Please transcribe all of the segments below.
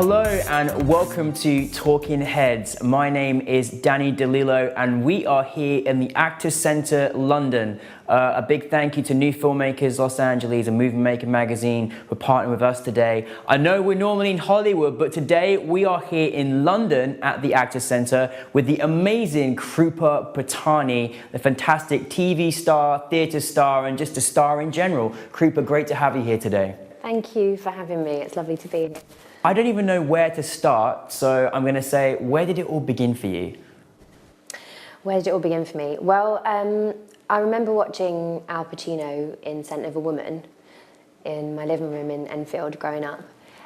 Hello and welcome to Talking Heads. My name is Danny De Lillo and we are here in the Actors Centre, London. A big thank you to New Filmmakers Los Angeles and Movie Maker magazine for partnering with us today. I know we're normally in Hollywood, but today we are here in London at the Actors Centre with the amazing Krupa Pattani, the fantastic TV star, theatre star and just a star in general. Krupa, great to have you here today. Thank you for having me. It's lovely to be here. I don't even know where to start, so I'm going to say, where did it all begin for you? Where did it all begin for me? Well, I remember watching Al Pacino in Scent of a Woman in my living room in Enfield growing up.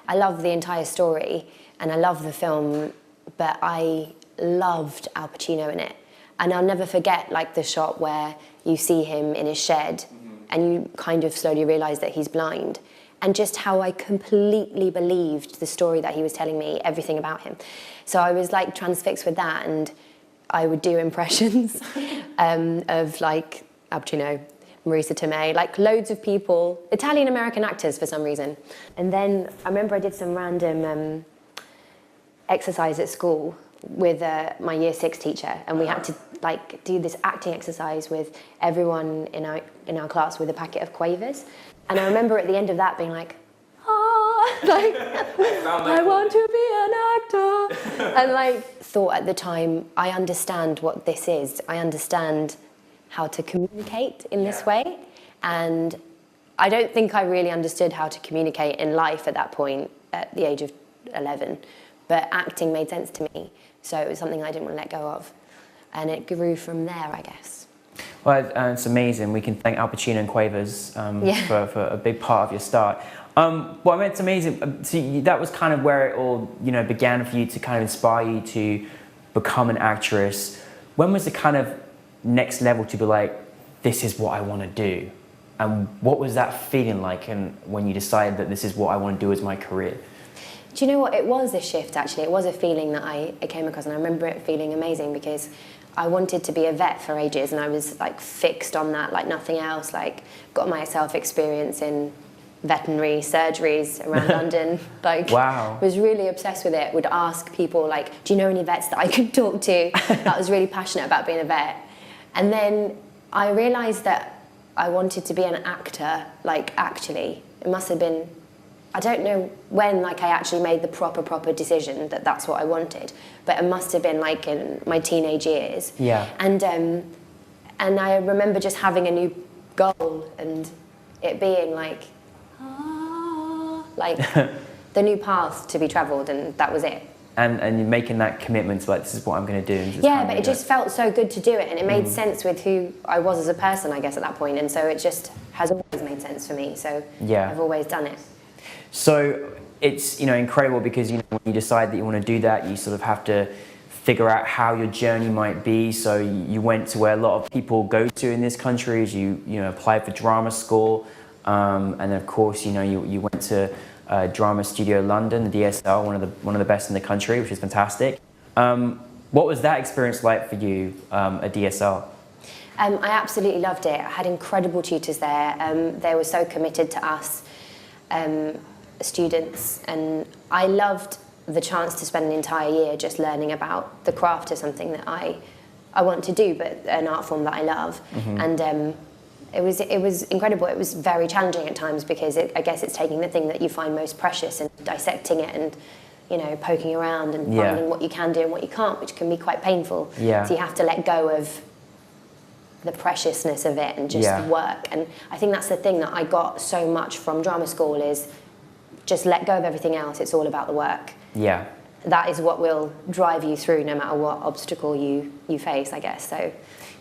I love the entire story and I love the film, but I loved Al Pacino in it. And I'll never forget like the shot where you see him in his shed and you kind of slowly realise that he's blind. And just how I completely believed the story that he was telling me, everything about him. So I was like transfixed with that, and I would do impressions of like Al Pacino, Marisa Tomei, like loads of people, Italian-American actors for some reason. And then I remember I did some random exercise at school with my year 6 teacher, and we had to like do this acting exercise with everyone in our class with a packet of quavers. And I remember at the end of that being like, like, I want to be an actor. And like, thought at the time, I understand what this is. I understand how to communicate in this way. And I don't think I really understood how to communicate in life at that point, at the age of 11. But acting made sense to me. So it was something I didn't want to let go of. And it grew from there, I guess. Well, it's amazing. We can thank Al Pacino and Quavers for a big part of your start. Well, I mean, it's amazing. So that was kind of where it all, began for you to kind of inspire you to become an actress. When was the kind of next level to be like, this is what I want to do? And what was that feeling like and when you decided that this is what I want to do as my career? Do you know what? It was a shift, actually. It was a feeling that I came across, and I remember it feeling amazing because I wanted to be a vet for ages, and I was like fixed on that like nothing else. Like, got myself experience in veterinary surgeries around London. Like, wow. Was really obsessed with it. Would ask people like, do you know any vets that I could talk to? I was really passionate about being a vet. And then I realised that I wanted to be an actor. Like, actually, it must have been, I don't know when like I actually made the proper decision that that's what I wanted, but it must have been like in my teenage years. Yeah. And I remember just having a new goal and it being like, like the new path to be travelled, and that was it. And you're making that commitment to like, this is what I'm going to do. And yeah, but it just felt so good to do it, and it made sense with who I was as a person, I guess, at that point, and so it just has always made sense for me. So yeah. I've always done it. So it's incredible because when you decide that you want to do that, you sort of have to figure out how your journey might be. So you went to where a lot of people go to in this country, as you applied for drama school, and then of course you went to Drama Studio London, the DSL, one of the best in the country, which is fantastic. What was that experience like for you at DSL? I absolutely loved it. I had incredible tutors there. They were so committed to us. Students, and I loved the chance to spend an entire year just learning about the craft of something that I want to do, but an art form that I love. And it was incredible. It was very challenging at times because I guess it's taking the thing that you find most precious and dissecting it and poking around and finding what you can do and what you can't, which can be quite painful. Yeah. So you have to let go of the preciousness of it and just work. And I think that's the thing that I got so much from drama school is just let go of everything else. It's all about the work. Yeah. That is what will drive you through no matter what obstacle you face, I guess. So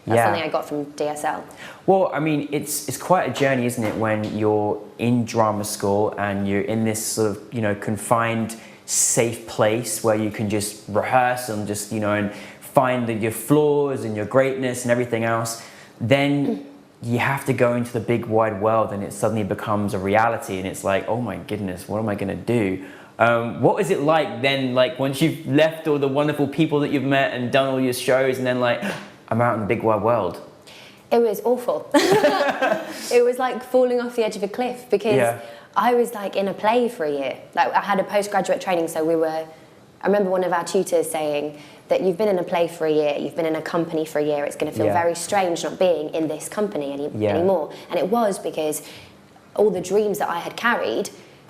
that's something I got from DSL. Well, I mean, it's quite a journey, isn't it, when you're in drama school and you're in this sort of, confined, safe place where you can just rehearse and just, and find your flaws and your greatness and everything else. Then you have to go into the big wide world and it suddenly becomes a reality and it's like, oh my goodness, what am I going to do? What is it like then, like once you've left all the wonderful people that you've met and done all your shows and then like, I'm out in the big wide world? It was awful. It was like falling off the edge of a cliff because I was like in a play for a year. Like I had a postgraduate training, so I remember one of our tutors saying that you've been in a play for a year, you've been in a company for a year, it's going to feel very strange not being in this company anymore. And it was because all the dreams that I had carried,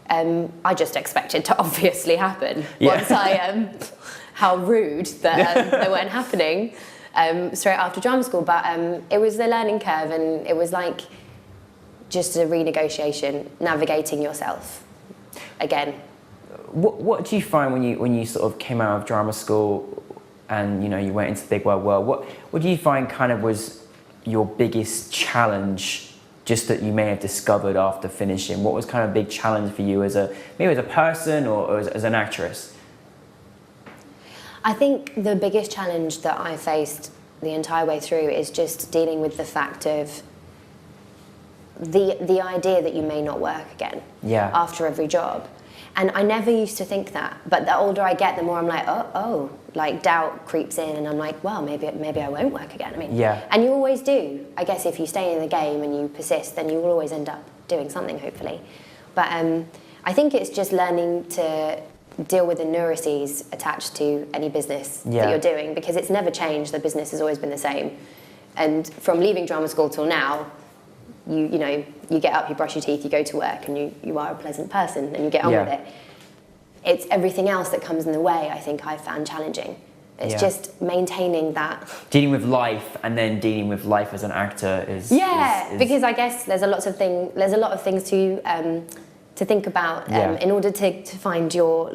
I just expected to obviously happen once how rude that they weren't happening straight after drama school. But it was the learning curve, and it was like just a renegotiation, navigating yourself again. What do you find when you sort of came out of drama school and you went into the big wide world? What do you find kind of was your biggest challenge, just that you may have discovered after finishing? What was kind of a big challenge for you maybe as a person or as an actress? I think the biggest challenge that I faced the entire way through is just dealing with the fact of the idea that you may not work again after every job. And I never used to think that, but the older I get, the more I'm like, like doubt creeps in, and I'm like, well, maybe I won't work again. I mean, and you always do. I guess if you stay in the game and you persist, then you will always end up doing something, hopefully. But I think it's just learning to deal with the neuroses attached to any business that you're doing, because it's never changed. The business has always been the same. And from leaving drama school till now, you get up, you brush your teeth, you go to work, and you are a pleasant person, and you get on with it. It's everything else that comes in the way, I think I found challenging. It's just maintaining that. Dealing with life, and then dealing with life as an actor is... because I guess there's a lot of things to think about in order to find your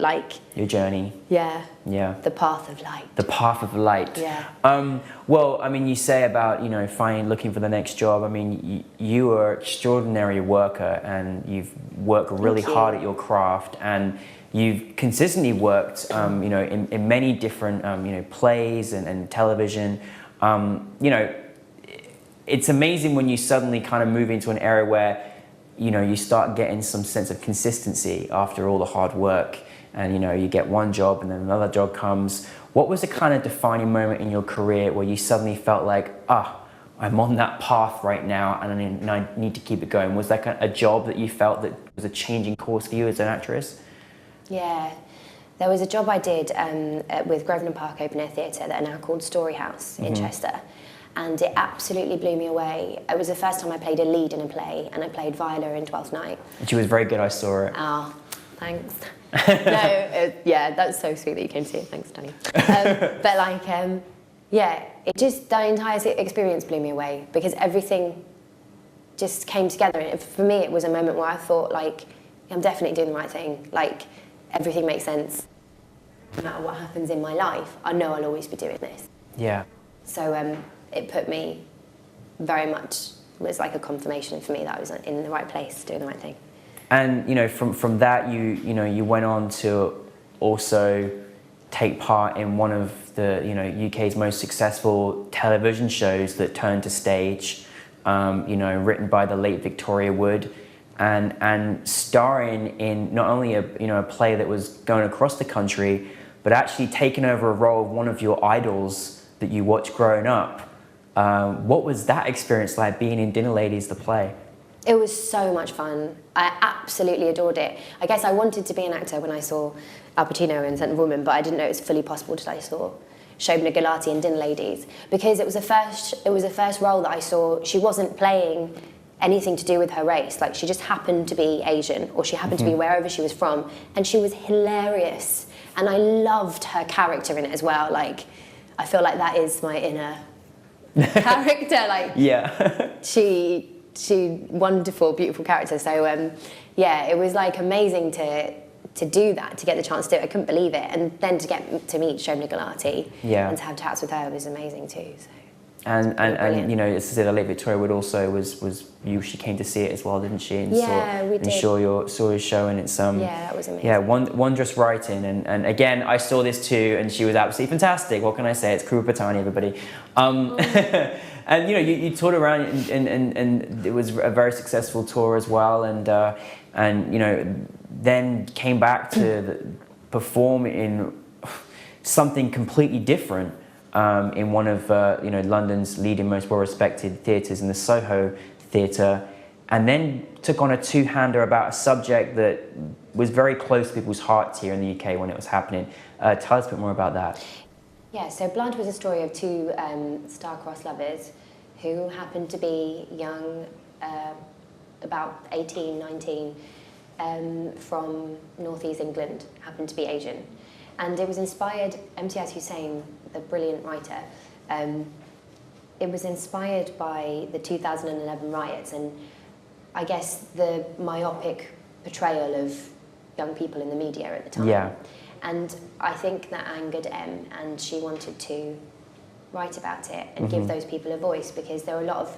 journey. The path of light. The path of light. Well, I mean, you say about looking for the next job. I mean, you are an extraordinary worker, and you've worked really hard at your craft, and you've consistently worked in many different plays and television. It's amazing when you suddenly kind of move into an area where you start getting some sense of consistency after all the hard work, and you get one job and then another job comes. What was the kind of defining moment in your career where you suddenly felt like, I'm on that path right now, and I need to keep it going? Was that kind of a job that you felt that was a changing course for you as an actress? Yeah, there was a job I did with Grosvenor Park Open Air Theatre that are now called Story House in Chester. And it absolutely blew me away. It was the first time I played a lead in a play, and I played Viola in Twelfth Night. And she was very good, I saw it. Oh, thanks. That's so sweet that you came to see it. Thanks, Danny. But the entire experience blew me away, because everything just came together. And for me, it was a moment where I thought, I'm definitely doing the right thing. Everything makes sense. No matter what happens in my life, I know I'll always be doing this. Yeah. So it put me was like a confirmation for me that I was in the right place, doing the right thing. And from that you went on to also take part in one of the UK's most successful television shows that turned to stage, written by the late Victoria Wood, and starring in not only a play that was going across the country, but actually taking over a role of one of your idols that you watched growing up. What was that experience like, being in Dinner Ladies, the play? It was so much fun. I absolutely adored it. I guess I wanted to be an actor when I saw Al Pacino in Scent of a Woman, but I didn't know it was fully possible till I saw Shobna Gulati in Dinner Ladies, because it was the first role that I saw. She wasn't playing anything to do with her race. She just happened to be Asian, or she happened to be wherever she was from, and she was hilarious. And I loved her character in it as well. I feel like that is my inner character. She wonderful, beautiful character. So it was amazing to do that, to get the chance to do it. I couldn't believe it, and then to get to meet Shobna Gulati and to have chats with her was amazing too. So. And as I said, late Victoria Wood also was she came to see it as well, didn't she? And we did. And saw your show, and it's that was amazing. Wondrous writing, and again I saw this too, and she was absolutely fantastic. What can I say? It's Krupa Pattani, everybody. And you toured around, and it was a very successful tour as well, and then came back to perform in something completely different. In one of London's leading, most well-respected theatres, in the Soho Theatre. and then took on a two-hander about a subject that was very close to people's hearts here in the UK when it was happening. Tell us a bit more about that. Yeah, so Blood was a story of two star-crossed lovers who happened to be young, about 18, 19, from northeast England, happened to be Asian. And it was inspired, Imtiaz Hussain, the brilliant writer, it was inspired by the 2011 riots and I guess the myopic portrayal of young people in the media at the time. Yeah. And I think that angered Em, and she wanted to write about it and give those people a voice, because there were a lot of,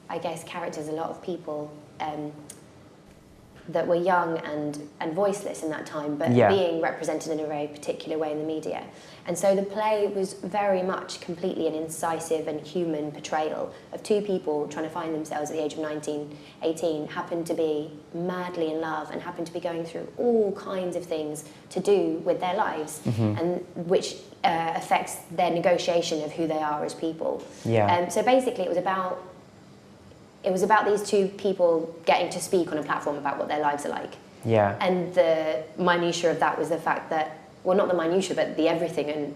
I guess, characters, a lot of people that were young and voiceless in that time, but being represented in a very particular way in the media. And so the play was very much completely an incisive and human portrayal of two people trying to find themselves at the age of 19, 18, happened to be madly in love and happened to be going through all kinds of things to do with their lives, and which affects their negotiation of who they are as people. So basically it was about these two people getting to speak on a platform about what their lives are like. And the minutiae of that was the fact that, well, not the minutiae, but the everything and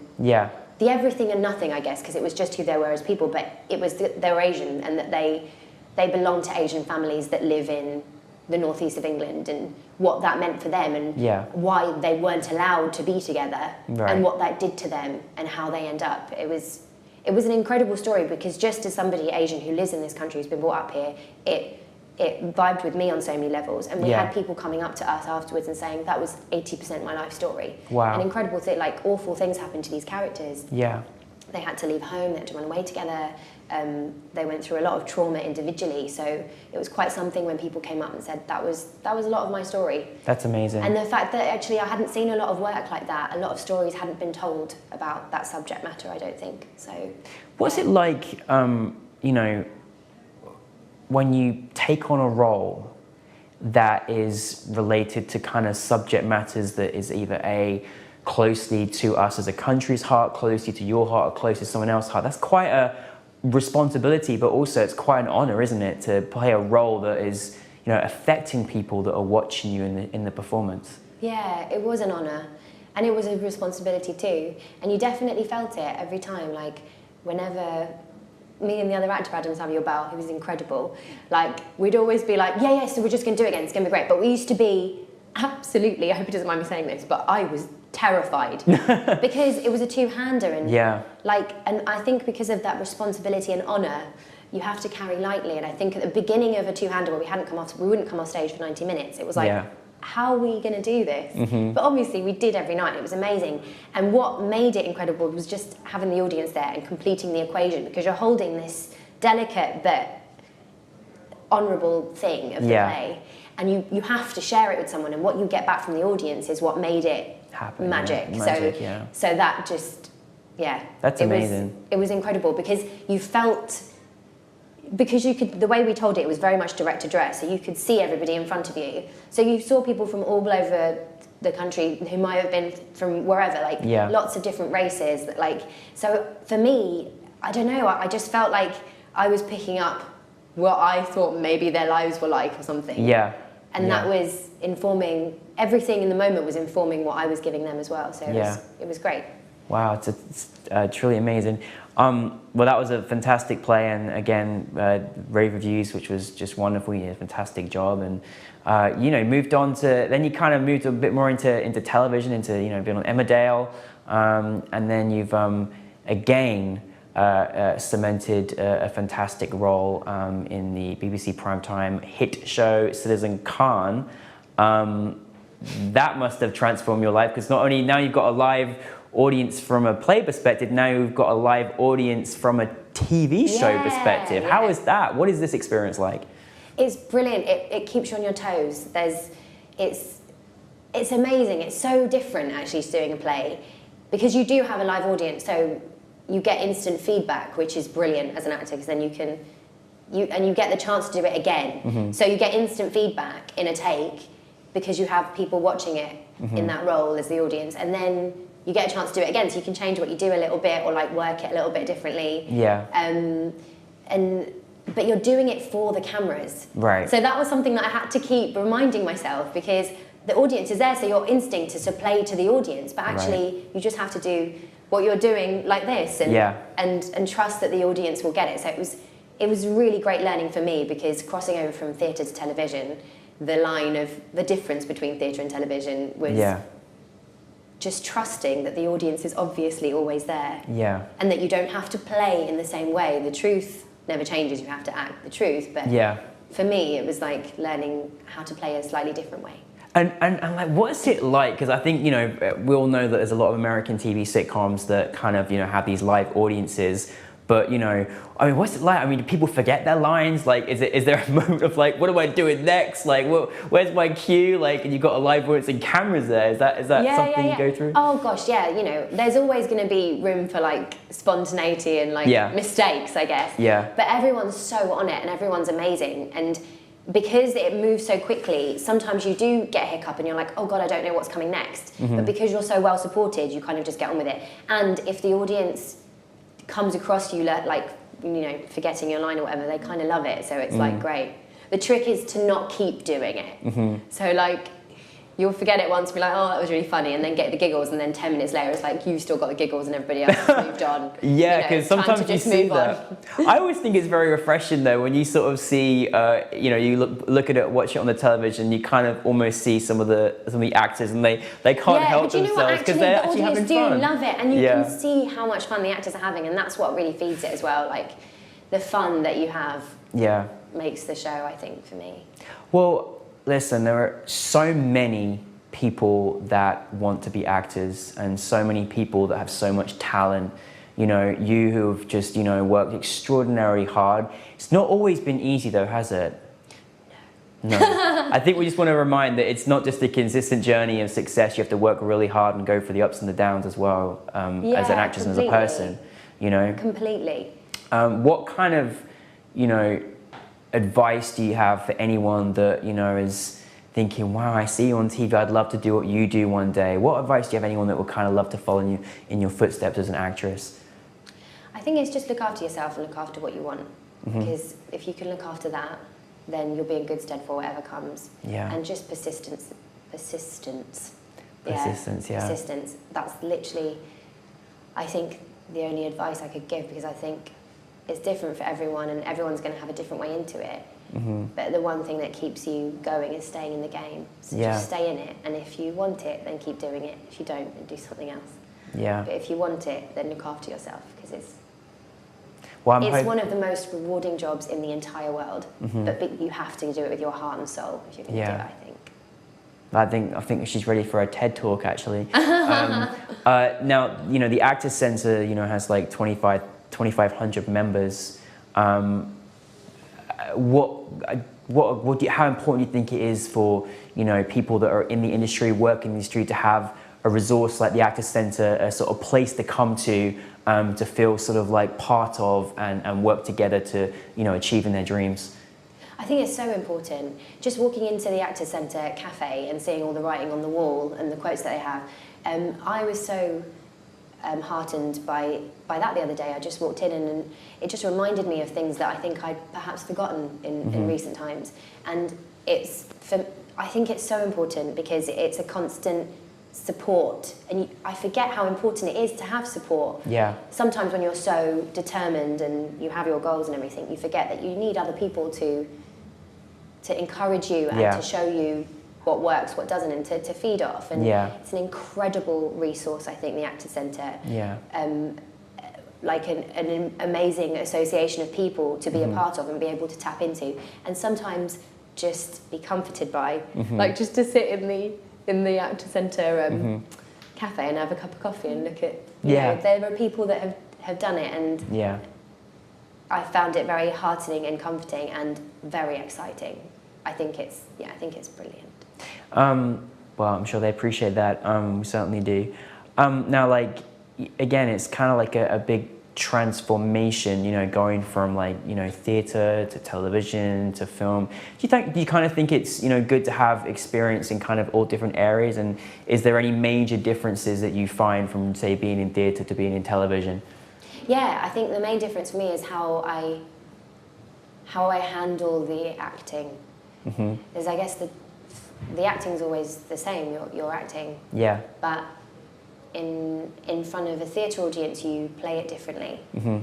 the everything and nothing, I guess, because it was just who they were as people, but it was that they were Asian and that they belonged to Asian families that live in the northeast of England, and what that meant for them, and why they weren't allowed to be together, and what that did to them, and how they end up. It was an incredible story, because just as somebody Asian who lives in this country, who's been brought up here, it vibed with me on so many levels. And we had people coming up to us afterwards and saying, that was 80% my life story. Wow. An incredible thing, like awful things happened to these characters. They had to leave home, they had to run away together. They went through a lot of trauma individually. So it was quite something when people came up and said, that was a lot of my story. That's amazing. And the fact that actually I hadn't seen a lot of work like that, a lot of stories hadn't been told about that subject matter, I don't think. So what's it like, you know, when you take on a role that is related to kind of subject matters that is either closely to us as a country's heart, closely to your heart, or close to someone else's heart? That's quite a responsibility, but also it's quite an honor, isn't it, to play a role that is, you know, affecting people that are watching you in the performance? Yeah, it was an honor, and it was a responsibility too. And you definitely felt it every time. Like whenever me and the other actor, Adam Samuel Bell, who was incredible, like we'd always be like, yeah, so we're just going to do it again. It's going to be great. But we used to be absolutely, I hope he doesn't mind me saying this, but I was terrified because it was a two-hander, and and I think because of that responsibility and honor, you have to carry lightly. And I think at the beginning of a two-hander where we wouldn't come off stage for 90 minutes, it was like, how are we going to do this? But obviously we did every night. It was amazing. And what made it incredible was just having the audience there and completing the equation, because you're holding this delicate but honourable thing of the play, and you have to share it with someone, and what you get back from the audience is what made it happen, magic. So that just, that's amazing. It was incredible, because you felt, because you could, the way we told it was very much direct address, so you could see everybody in front of you. So you saw people from all over the country who might have been from wherever, like lots of different races. So for me, I don't know, I just felt like I was picking up what I thought maybe their lives were like or something. And that was informing, everything in the moment was informing what I was giving them as well. So it was great. Wow, it's truly amazing. Well, that was a fantastic play, and again, rave reviews, which was just wonderful. You did a fantastic job, and you know, moved on to, then you kind of moved a bit more into television, into, you know, being on Emmerdale, and then you've again cemented a fantastic role in the BBC primetime hit show Citizen Khan. That must have transformed your life, because not only now you've got a live audience from a play perspective, now you've got a live audience from a TV show perspective. How is that? What is this experience like? It's brilliant. It keeps you on your toes. It's amazing. It's so different actually doing a play, because you do have a live audience, so you get instant feedback, which is brilliant as an actor, because then you get the chance to do it again. So you get instant feedback in a take, because you have people watching it in that role as the audience, and then you get a chance to do it again, so you can change what you do a little bit, or like work it a little bit differently. And but you're doing it for the cameras. Right. So that was something that I had to keep reminding myself, because the audience is there, so your instinct is to play to the audience, but actually you just have to do what you're doing like this, and trust that the audience will get it. So it was really great learning for me, because crossing over from theatre to television, the line of the difference between theatre and television was just trusting that the audience is obviously always there, and that you don't have to play in the same way. The truth never changes, you have to act the truth, but for me it was like learning how to play a slightly different way. And like, what's it like? Because I think, you know, we all know that there's a lot of American TV sitcoms that kind of, you know, have these live audiences. But, you know, I mean, what's it like? I mean, do people forget their lines? Like, is there a moment of like, what am I doing next? Like, where's my cue? Like, and you've got a live audience and cameras there. Is that something you go through? Oh gosh, yeah. You know, there's always going to be room for like spontaneity and like mistakes, I guess. Yeah. But everyone's so on it, and everyone's amazing. And because it moves so quickly, sometimes you do get a hiccup and you're like, oh God, I don't know what's coming next. But because you're so well supported, you kind of just get on with it. And if the audience comes across you like, you know, forgetting your line or whatever, they kind of love it. So it's like, great. The trick is to not keep doing it. So like, you'll forget it once and be like, oh, that was really funny, and then get the giggles, and then 10 minutes later it's like, you've still got the giggles and everybody else has moved on. Yeah, because sometimes you see that. I always think it's very refreshing though, when you sort of see, you know, you look at it, watch it on the television, you kind of almost see some of the actors, and they can't help themselves because they're actually having fun. The audience do love it, and you can see how much fun the actors are having, and that's what really feeds it as well. Like, the fun that you have makes the show, I think, for me. Well, listen, there are so many people that want to be actors, and so many people that have so much talent. You know, you who've just, you know, worked extraordinarily hard. It's not always been easy though, has it? No. I think we just want to remind that it's not just a consistent journey of success. You have to work really hard and go for the ups and the downs as well, as an actress and as a person, you know? Completely. What kind of, you know, advice do you have for anyone that, you know, is thinking, wow, I see you on TV, I'd love to do what you do one day? What advice do you have anyone that would kind of love to follow you in your footsteps as an actress? I think it's just look after yourself and look after what you want. Because if you can look after that, then you'll be in good stead for whatever comes. And just persistence. Persistence. That's literally, I think, the only advice I could give, because I think it's different for everyone, and everyone's going to have a different way into it. But the one thing that keeps you going is staying in the game. So just stay in it, and if you want it, then keep doing it. If you don't, then do something else. But if you want it, then look after yourself, because it's one of the most rewarding jobs in the entire world. But you have to do it with your heart and soul if you're going to do it, I think. I think she's ready for a TED talk, actually. Now, you know, the Actors Centre, you know, has like 2,500 members. How important do you think it is for, you know, people that are in the industry, work in the industry, to have a resource like the Actors Centre, a sort of place to come to feel sort of like part of and work together to, you know, achieving their dreams? I think it's so important. Just walking into the Actors Centre cafe and seeing all the writing on the wall and the quotes that they have, I was so heartened by that the other day. I just walked in and it just reminded me of things that I think I'd perhaps forgotten in recent times. And I think it's so important because it's a constant support, and I forget how important it is to have support. Sometimes when you're so determined and you have your goals and everything, you forget that you need other people to encourage you and to show you what works, what doesn't, and to feed off. And it's an incredible resource, I think, the Actors Centre. Like an amazing association of people to be a part of and be able to tap into, and sometimes just be comforted by, like just to sit in the Actors Centre cafe and have a cup of coffee and look at, you know, there are people that have done it, and I found it very heartening and comforting and very exciting. I think it's brilliant. Well, I'm sure they appreciate that. We certainly do. Now, like, again, it's kind of like a big transformation, you know, going from, like, you know, theatre to television to film. Do you kind of think it's, you know, good to have experience in kind of all different areas? And is there any major differences that you find from, say, being in theatre to being in television? Yeah, I think the main difference for me is how I how I handle the acting. Is I guess the acting's always the same. You're acting. Yeah. But in front of a theatre audience, you play it differently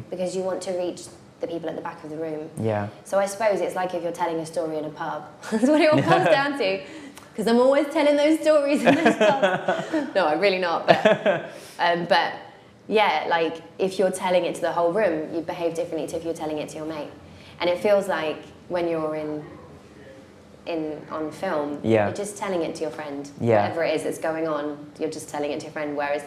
because you want to reach the people at the back of the room. Yeah. So I suppose it's like if you're telling a story in a pub. That's what it all comes down to. Because I'm always telling those stories in those pubs. No, I'm really not. But yeah, like if you're telling it to the whole room, you behave differently to if you're telling it to your mate. And it feels like when you're on film, you're just telling it to your friend. Whatever it is that's going on, you're just telling it to your friend. Whereas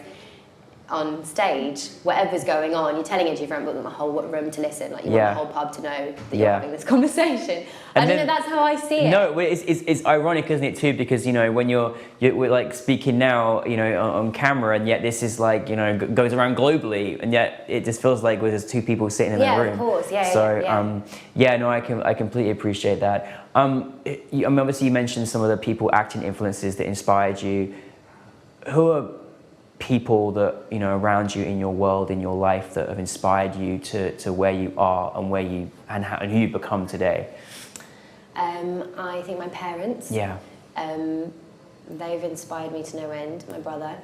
on stage, whatever's going on, you're telling it to your friend, but want the whole room to listen. Like you want the whole pub to know that you're having this conversation. I don't know. That's how I see it. No, it's ironic, isn't it, too? Because when we're like speaking now, on camera, and yet this is like goes around globally, and yet it just feels like there's two people sitting in a room. Yeah, of course. Yeah. So no, I completely appreciate that. Obviously you mentioned some of the people, acting influences that inspired you. Who are people that around you in your world, in your life, that have inspired you to where you are and who you become today? I think my parents. Yeah. They've inspired me to no end. My brother,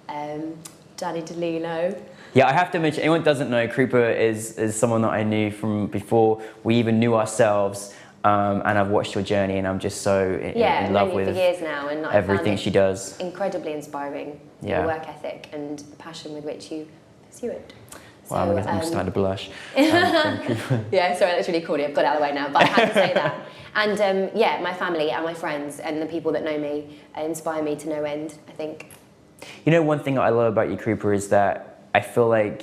Danny De Lillo. Yeah, I have to mention, anyone who doesn't know, Krupa is someone that I knew from before we even knew ourselves. And I've watched your journey, and I'm just so in love with for years now, and everything she does. Incredibly inspiring. Your work ethic and the passion with which you pursue it. Wow, I'm starting to blush. Yeah, sorry, that's really corny. I've got it out of the way now, but I had to say that. And my family and my friends and the people that know me inspire me to no end, I think. One thing I love about you, Krupa, is that I feel like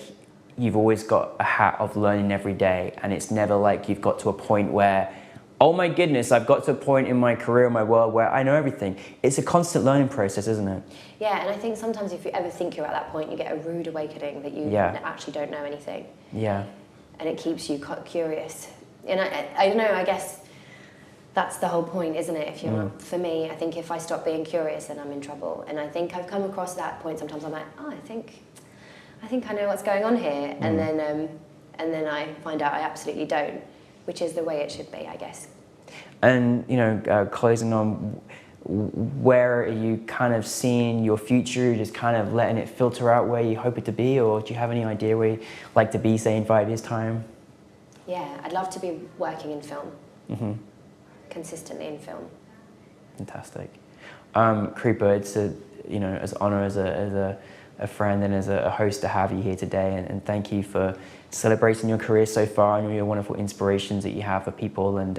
you've always got a hat of learning every day, and it's never like you've got to a point where, oh my goodness, I've got to a point in my career, my world, where I know everything. It's a constant learning process, isn't it? Yeah, and I think sometimes if you ever think you're at that point, you get a rude awakening that you actually don't know anything. Yeah. And it keeps you curious. And I don't know, I guess that's the whole point, isn't it? If you're for me, I think if I stop being curious, then I'm in trouble. And I think I've come across that point sometimes. I'm like, oh, I think I know what's going on here. And then I find out I absolutely don't. Which is the way it should be, I guess. And, closing on, where are you kind of seeing your future, just kind of letting it filter out where you hope it to be, or do you have any idea where you'd like to be, say, in 5 years' time? Yeah, I'd love to be working in film. Consistently in film. Fantastic. Krupa, it's as an honour as a friend and as a host to have you here today, and thank you for celebrating your career so far and your wonderful inspirations that you have for people. And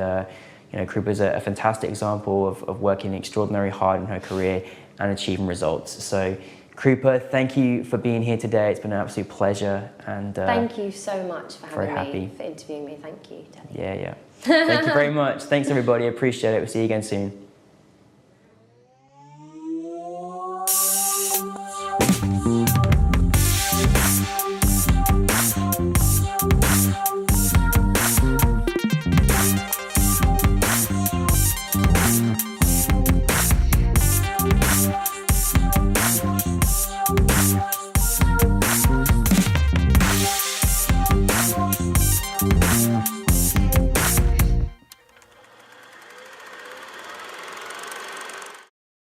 Krupa's a fantastic example of working extraordinarily hard in her career and achieving results. So Krupa, thank you for being here today. It's been an absolute pleasure. And thank you so much for having me, for interviewing me. Thank you, Danny. Yeah. Thank you very much. Thanks everybody, I appreciate it. We'll see you again soon.